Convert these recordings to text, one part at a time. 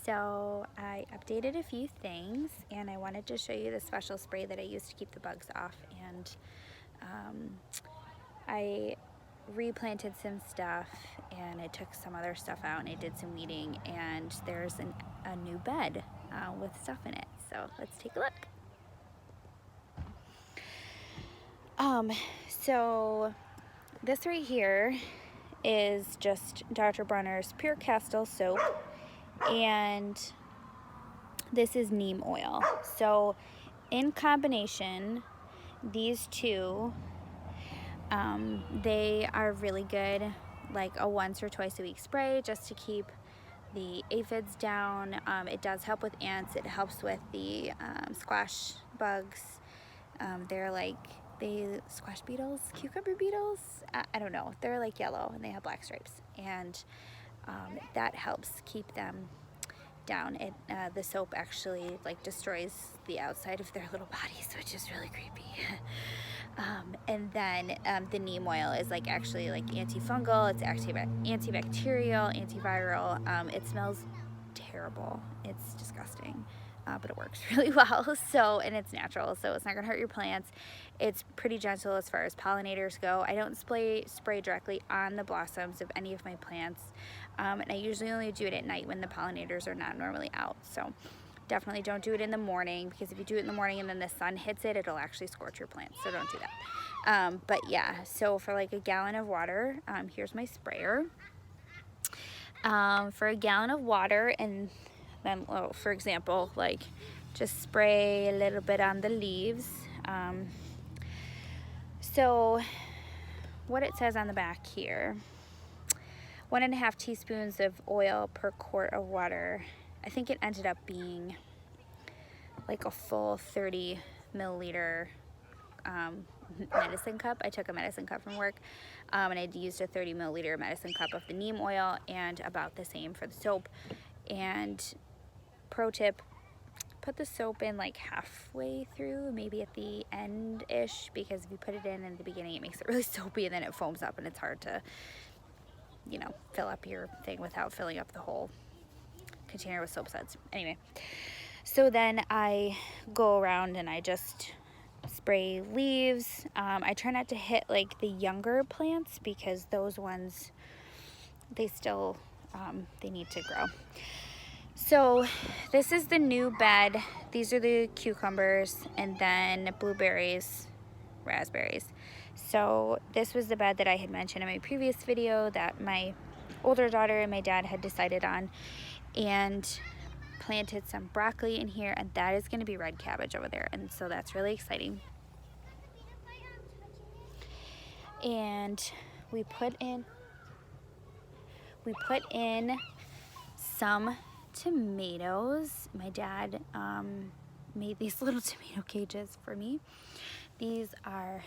So I updated a few things and I wanted to show you the special spray that I use to keep the bugs off. And I replanted some stuff and I took some other stuff out and I did some weeding, and there's a new bed with stuff in it. So let's take a look. So this right here is just Dr. Bronner's Pure Castile soap, and this is neem oil. So in combination, these two, they are really good, like a once or twice a week spray just to keep the aphids down. It does help with ants. It helps with the squash bugs. They're like squash beetles, cucumber beetles. I don't know. They're like yellow and they have black stripes, and that helps keep them down. The soap actually like destroys the outside of their little bodies, which is really creepy. And then the neem oil is like actually like antifungal. It's antibacterial, antiviral. It smells terrible. It's disgusting. But it works really well. So, and it's natural, so it's not gonna hurt your plants. It's pretty gentle as far as pollinators go. I don't spray directly on the blossoms of any of my plants, and I usually only do it at night when the pollinators are not normally out. So definitely don't do it in the morning, because if you do it in the morning and then the sun hits it, it'll actually scorch your plants, so don't do that. But yeah, so for like a gallon of water, here's my sprayer. For a gallon of water, and then, for example, like just spray a little bit on the leaves. So what it says on the back here, 1.5 teaspoons of oil per quart of water. I think it ended up being like a full 30 milliliter medicine cup. I took a medicine cup from work, and I used a 30 milliliter medicine cup of the neem oil, and about the same for the soap. And pro tip, put the soap in like halfway through, maybe at the end-ish, because if you put it in the beginning, it makes it really soapy and then it foams up and it's hard to, you know, fill up your thing without filling up the whole container with soap suds. Anyway, so then I go around and I just spray leaves. I try not to hit like the younger plants, because those ones, they still, they need to grow. So this is the new bed. These are the cucumbers, and then blueberries, raspberries. So this was the bed that I had mentioned in my previous video that my older daughter and my dad had decided on, and planted some broccoli in here, and that is going to be red cabbage over there, and so that's really exciting. And we put in some tomatoes. My dad made these little tomato cages for me. These are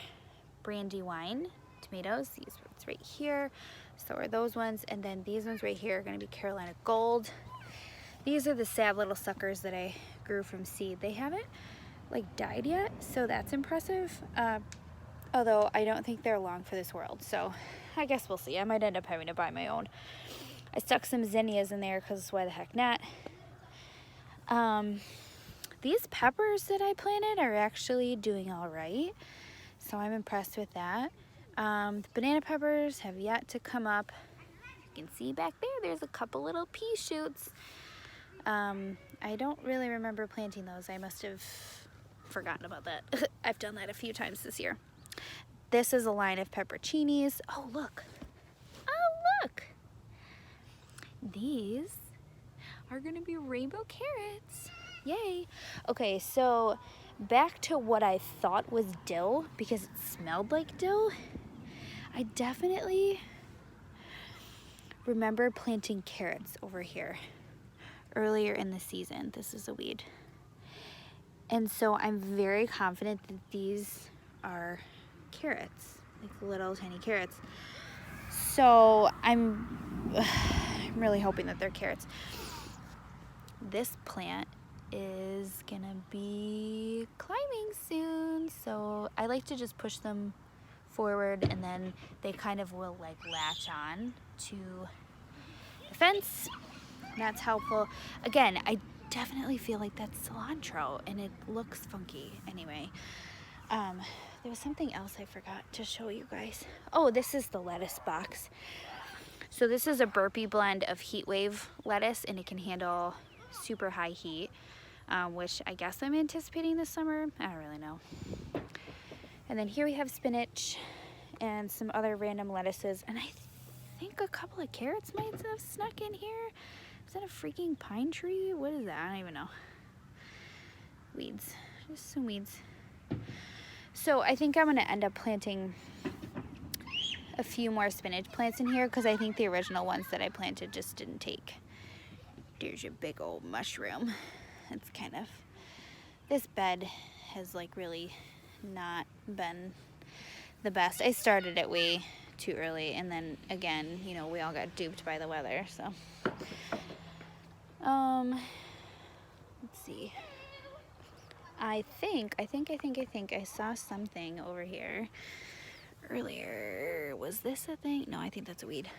Brandywine tomatoes. These ones right here. So are those ones, and then these ones right here are going to be Carolina Gold. These are the sad little suckers that I grew from seed. They haven't like died yet, so that's impressive. Although I don't think they're long for this world, so I guess we'll see. I might end up having to buy my own. I stuck some zinnias in there because why the heck not. These peppers that I planted are actually doing all right, so I'm impressed with that. The banana peppers have yet to come up. You can see back there, there's a couple little pea shoots. I don't really remember planting those. I must have forgotten about that. I've done that a few times this year. This is a line of pepperoncinis. Oh, look. Oh, look. These are gonna be rainbow carrots. Yay. Okay, so back to what I thought was dill, because it smelled like dill. I definitely remember planting carrots over here earlier in the season. This is a weed. And so I'm very confident that these are carrots, like little tiny carrots. So I'm really hoping that they're carrots. This plant is gonna be climbing soon, so I like to just push them forward, and then they kind of will like latch on to the fence. That's helpful. Again, I definitely feel like that's cilantro and it looks funky. Anyway, there was something else I forgot to show you guys. Oh, this is the lettuce box. So this is a Burpee blend of Heatwave lettuce, and it can handle super high heat, which I guess I'm anticipating this summer. I don't really know. And then here we have spinach and some other random lettuces, and I think a couple of carrots might have snuck in here. Is that a freaking pine tree? What is that? I don't even know. Weeds, just some weeds. So I think I'm gonna end up planting a few more spinach plants in here because I think the original ones that I planted just didn't take. There's a big old mushroom. It's kind of, this bed has like really not been the best. I started it way too early, and then again, you know, we all got duped by the weather, so. Let's see. I think I saw something over here earlier. Was this a thing? No, I think that's a weed.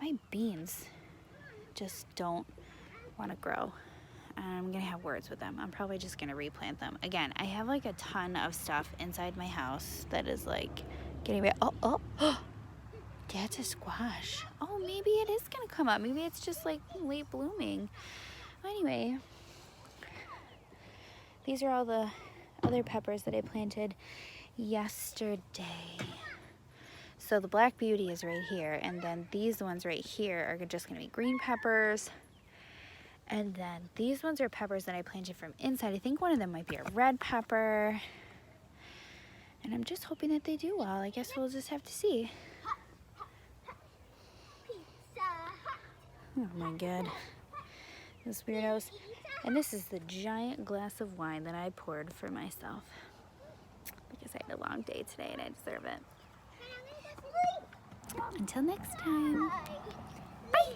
My beans just don't want to grow. I'm gonna have words with them. I'm probably just gonna replant them. Again, I have like a ton of stuff inside my house that is like getting rid. Oh, that's a squash. Oh, maybe it is gonna come up. Maybe it's just like late blooming. Anyway, these are all the other peppers that I planted yesterday. So the Black Beauty is right here, and then these ones right here are just gonna be green peppers. And then these ones are peppers that I planted from inside. I think one of them might be a red pepper. And I'm just hoping that they do well. I guess we'll just have to see. Oh my God. Those weirdos. And this is the giant glass of wine that I poured for myself. Because I had a long day today and I deserve it. Until next time. Bye.